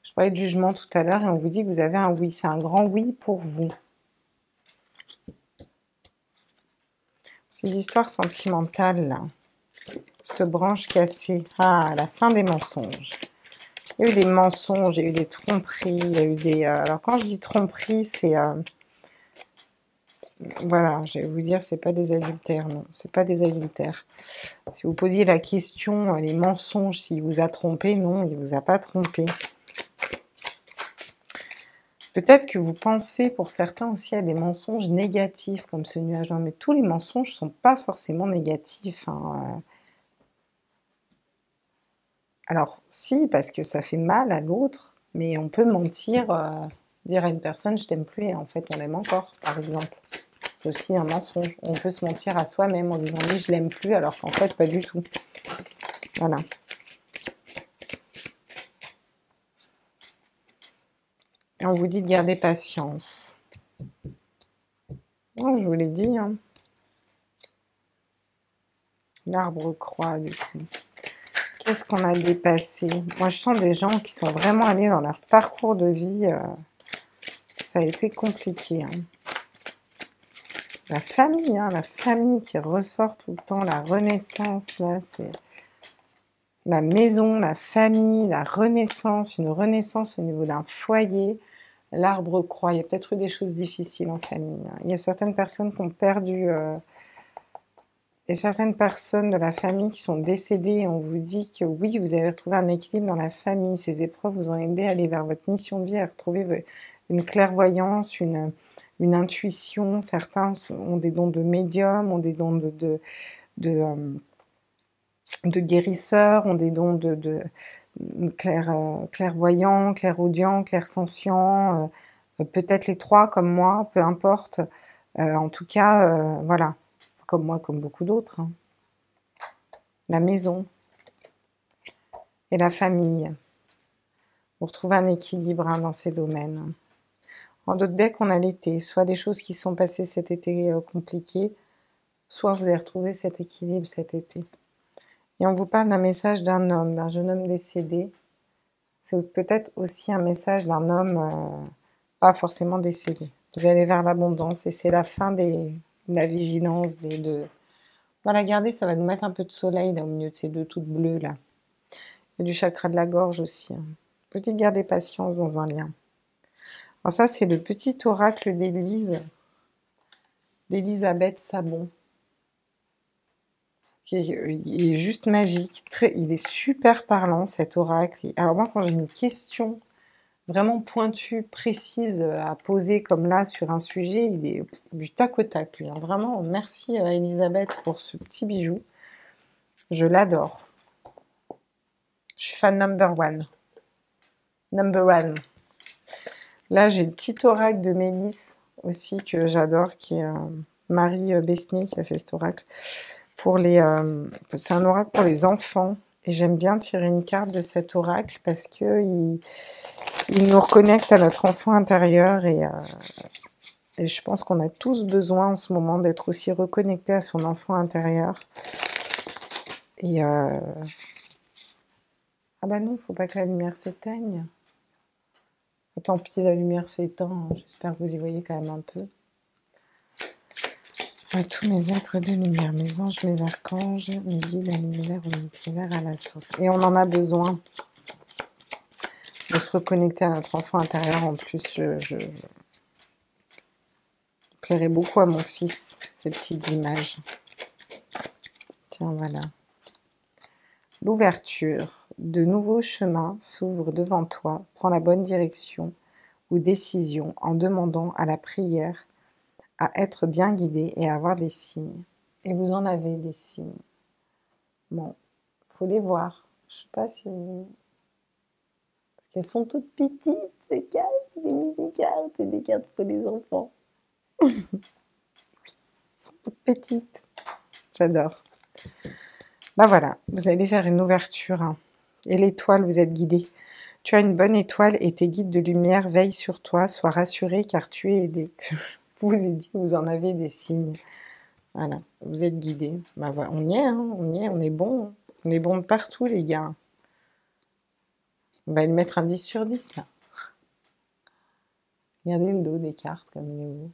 S1: je parlais de jugement tout à l'heure, et on vous dit que vous avez un oui. C'est un grand oui pour vous. Ces histoires sentimentales, là. Cette branche cassée. Ah, la fin des mensonges. Il y a eu des mensonges, il y a eu des tromperies, il y a eu des... alors quand je dis tromperie, c'est... voilà, je vais vous dire, c'est pas des adultères, non, c'est pas des adultères. Si vous posiez la question, les mensonges, s'il vous a trompé, non, il vous a pas trompé. Peut-être que vous pensez pour certains aussi à des mensonges négatifs comme ce nuage noir, mais tous les mensonges sont pas forcément négatifs, hein. Alors si, parce que ça fait mal à l'autre, mais on peut mentir, dire à une personne je t'aime plus et en fait on l'aime encore, par exemple. C'est aussi un mensonge. On peut se mentir à soi-même en disant oui je l'aime plus alors qu'en fait pas du tout. Voilà. Et on vous dit de garder patience. Oh, je vous l'ai dit, hein. L'arbre croît du coup. Qu'est-ce qu'on a dépassé? Moi je sens des gens qui sont vraiment allés dans leur parcours de vie. Ça a été compliqué, hein. La famille qui ressort tout le temps, la renaissance, là, c'est la maison, la famille, la renaissance, une renaissance au niveau d'un foyer, l'arbre croît. Il y a peut-être eu des choses difficiles en famille, hein. Il y a certaines personnes qui ont perdu, et certaines personnes de la famille qui sont décédées. On vous dit que oui, vous allez retrouver un équilibre dans la famille. Ces épreuves vous ont aidé à aller vers votre mission de vie, à retrouver une clairvoyance, une intuition. Certains ont des dons de médium, ont des dons de guérisseurs, ont des dons de clairvoyants, clairaudients, clairsentients, peut-être les trois comme moi, peu importe. En tout cas, voilà, comme moi, comme beaucoup d'autres, hein. La maison et la famille. Vous retrouvez un équilibre, hein, dans ces domaines. En d'autres decks, on a l'été, soit des choses qui se sont passées cet été compliquées, soit vous avez retrouvé cet équilibre cet été. Et on vous parle d'un message d'un homme, d'un jeune homme décédé. C'est peut-être aussi un message d'un homme pas forcément décédé. Vous allez vers l'abondance et c'est la fin de la vigilance, Voilà, regardez, ça va nous mettre un peu de soleil là au milieu de ces deux toutes bleues là. Il y a du chakra de la gorge aussi, hein. Petite garder patience dans un lien. Alors ça, c'est le petit oracle d'Elisabeth Sabon. Il est juste magique, il est super parlant cet oracle. Alors moi, quand j'ai une question vraiment pointue, précise à poser comme là sur un sujet, il est du tac au tac, lui, hein. Vraiment, merci à Elisabeth pour ce petit bijou. Je l'adore. Je suis fan number one. Number one. Là, j'ai le petit oracle de Mélisse aussi que j'adore, qui est Marie Besnier qui a fait cet oracle. C'est un oracle pour les enfants. Et j'aime bien tirer une carte de cet oracle parce que il nous reconnecte à notre enfant intérieur et je pense qu'on a tous besoin en ce moment d'être aussi reconnecté à son enfant intérieur. Et ah bah non, faut pas que la lumière s'éteigne. Tant pis, la lumière s'éteint. J'espère que vous y voyez quand même un peu. À tous mes êtres de lumière, mes anges, mes archanges, mes guides à l'univers, au multivers, à la source. Et on en a besoin de se reconnecter à notre enfant intérieur. En plus, je plairait beaucoup à mon fils, ces petites images. Tiens, voilà. L'ouverture. De nouveaux chemins s'ouvrent devant toi. Prends la bonne direction ou décision en demandant à la prière à être bien guidé et à avoir des signes. Et vous en avez des signes. Bon, faut les voir. Je sais pas si vous... Parce qu'elles sont toutes petites, ces cartes, des mini-cartes et des cartes pour les enfants. Elles sont toutes petites. J'adore. Bah voilà, vous allez faire une ouverture, hein. Et l'étoile, vous êtes guidé. Tu as une bonne étoile et tes guides de lumière veillent sur toi. Sois rassuré car tu es aidé. Je vous ai dit, vous en avez des signes. Voilà, vous êtes guidé. Bah voilà, on y est, hein, on y est, on est bon. On est bon de partout, les gars. On va lui mettre un 10 sur 10, là. Regardez le dos des cartes, comme il est beau.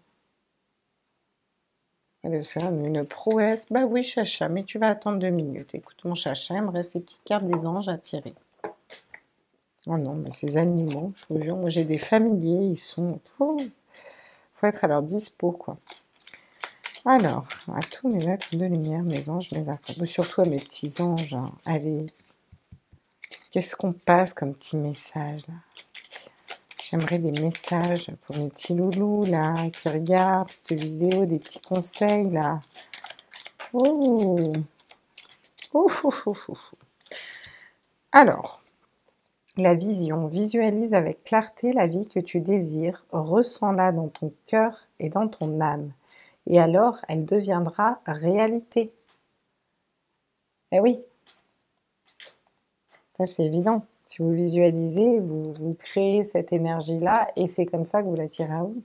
S1: C'est une prouesse. Bah oui, chacha, mais tu vas attendre 2 minutes. Écoute, mon chacha, il me reste ces petites cartes des anges à tirer. Oh non, mais ces animaux, je vous jure, moi j'ai des familiers, ils sont... Oh, faut être à leur dispo, quoi. Alors, à tous mes êtres de lumière, mes anges, mes archanges, surtout à mes petits anges, hein. Allez, qu'est-ce qu'on passe comme petit message là? J'aimerais des messages pour mes petits loulous là, qui regardent cette vidéo, des petits conseils là. Oh, oh, oh, oh, oh. Alors, la vision. Visualise avec clarté la vie que tu désires, ressens-la dans ton cœur et dans ton âme. Et alors, elle deviendra réalité. Eh oui, ça c'est évident. Si vous visualisez, vous créez cette énergie-là et c'est comme ça que vous l'attirez à vous.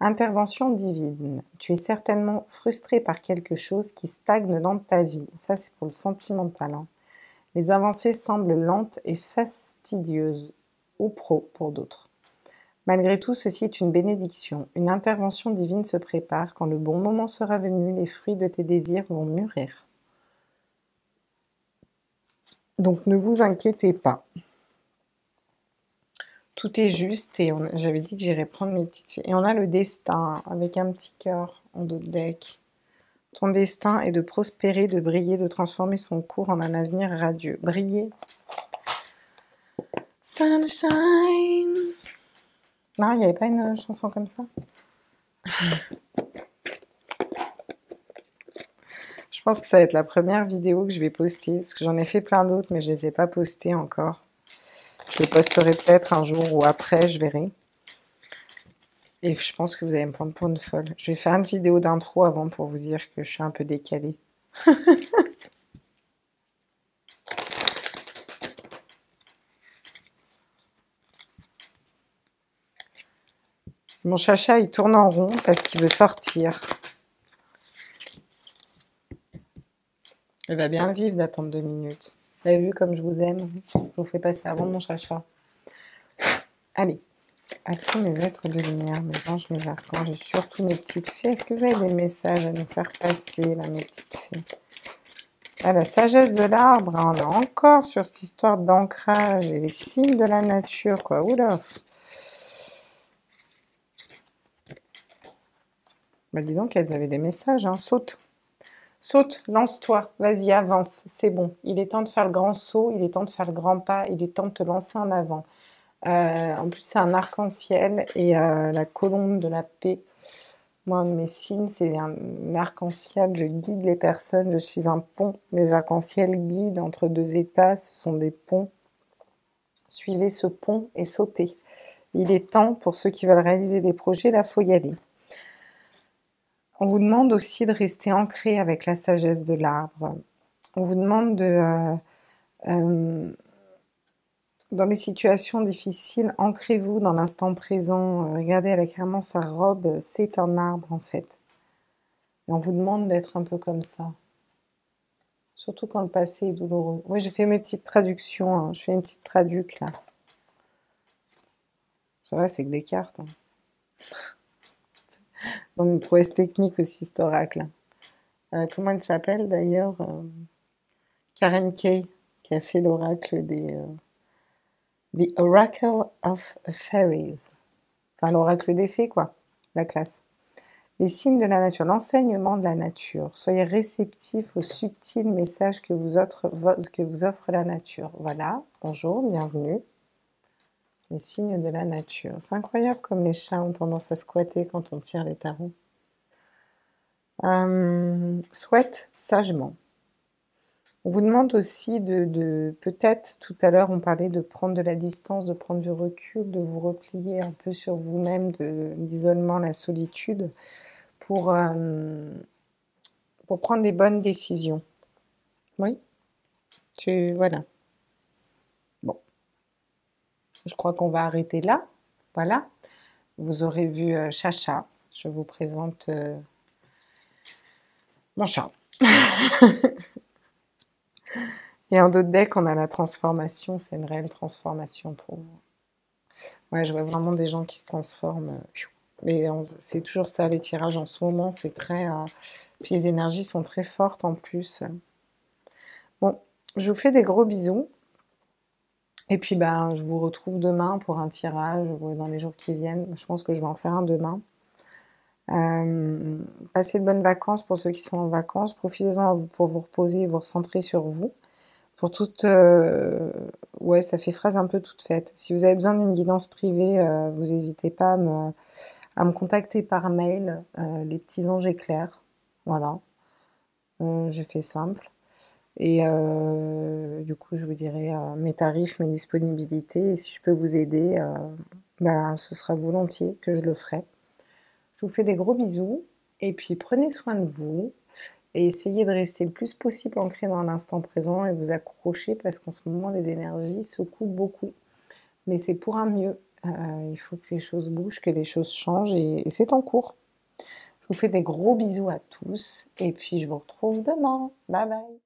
S1: Intervention divine. Tu es certainement frustré par quelque chose qui stagne dans ta vie. Ça c'est pour le sentimental, hein. Les avancées semblent lentes et fastidieuses, ou pro pour d'autres. Malgré tout, ceci est une bénédiction. Une intervention divine se prépare. Quand le bon moment sera venu, les fruits de tes désirs vont mûrir. Donc ne vous inquiétez pas. Tout est juste et j'avais dit que j'irais prendre mes petites filles. Et on a le destin avec un petit cœur en dos de deck. Ton destin est de prospérer, de briller, de transformer son cours en un avenir radieux. Briller. Sunshine. Non, il n'y avait pas une chanson comme ça? Je pense que ça va être la première vidéo que je vais poster, parce que j'en ai fait plein d'autres, mais je ne les ai pas postées encore. Je les posterai peut-être un jour ou après, je verrai. Et je pense que vous allez me prendre pour une folle. Je vais faire une vidéo d'intro avant pour vous dire que je suis un peu décalée. Mon chacha, il tourne en rond parce qu'il veut sortir. Il va bien le vivre d'attendre 2 minutes. Vous avez vu comme je vous aime? Je vous fais passer avant mon chacha. Allez, à tous mes êtres de lumière, mes anges, mes archanges, et surtout mes petites fées. Est-ce que vous avez des messages à nous faire passer, là, mes petites fées? Ah, la sagesse de l'arbre, hein, on est encore sur cette histoire d'ancrage et les signes de la nature, quoi. Oula! Bah dis donc, elles avaient des messages, hein. Saute! Saute, lance-toi, vas-y, avance, c'est bon. Il est temps de faire le grand saut, il est temps de faire le grand pas, il est temps de te lancer en avant. En plus, c'est un arc-en-ciel et la colombe de la paix. Moi, mes signes, c'est un arc-en-ciel, je guide les personnes, je suis un pont. Les arcs-en-ciel guident entre deux états, ce sont des ponts. Suivez ce pont et sautez. Il est temps, pour ceux qui veulent réaliser des projets, là, faut y aller. On vous demande aussi de rester ancré avec la sagesse de l'arbre. On vous demande de... dans les situations difficiles, ancrez-vous dans l'instant présent. Regardez, elle a carrément sa robe, c'est un arbre en fait. Et on vous demande d'être un peu comme ça. Surtout quand le passé est douloureux. Oui, j'ai fait mes petites traductions, hein. Je fais une petite traduc là. Ça va, c'est que des cartes, hein. Dans mes prouesses techniques aussi, cet oracle. Comment elle s'appelle d'ailleurs? Karen Kay, qui a fait l'oracle des... The Oracle of Fairies. Enfin, l'oracle des fées, quoi. La classe. Les signes de la nature, l'enseignement de la nature. Soyez réceptifs aux subtils messages que vous offre la nature. Voilà, bonjour, bienvenue. Les signes de la nature. C'est incroyable comme les chats ont tendance à squatter quand on tire les tarots. Souhaite sagement. On vous demande aussi peut-être, tout à l'heure on parlait de prendre de la distance, de prendre du recul, de vous replier un peu sur vous-même, de l'isolement, la solitude, pour prendre les bonnes décisions. Oui, voilà. Bon, je crois qu'on va arrêter là. Voilà, vous aurez vu Chacha. Je vous présente mon chat. Et en d'autres decks, on a la transformation. C'est une réelle transformation pour moi. Ouais, je vois vraiment des gens qui se transforment. Mais c'est toujours ça, les tirages en ce moment, c'est très... puis les énergies sont très fortes en plus. Bon, je vous fais des gros bisous. Et puis, ben, je vous retrouve demain pour un tirage, ou dans les jours qui viennent. Je pense que je vais en faire un demain. Passez de bonnes vacances pour ceux qui sont en vacances. Profitez-en pour vous reposer et vous recentrer sur vous. Pour toute, ouais, ça fait phrase un peu toute faite. Si vous avez besoin d'une guidance privée, vous n'hésitez pas à me contacter par mail, les petits anges éclairs. Voilà, je fais simple. Et du coup, je vous dirai mes tarifs, mes disponibilités. Et si je peux vous aider, bah, ce sera volontiers que je le ferai. Je vous fais des gros bisous. Et puis, prenez soin de vous. Et essayez de rester le plus possible ancré dans l'instant présent et vous accrocher parce qu'en ce moment, les énergies secouent beaucoup. Mais c'est pour un mieux. Il faut que les choses bougent, que les choses changent et c'est en cours. Je vous fais des gros bisous à tous et puis je vous retrouve demain. Bye bye.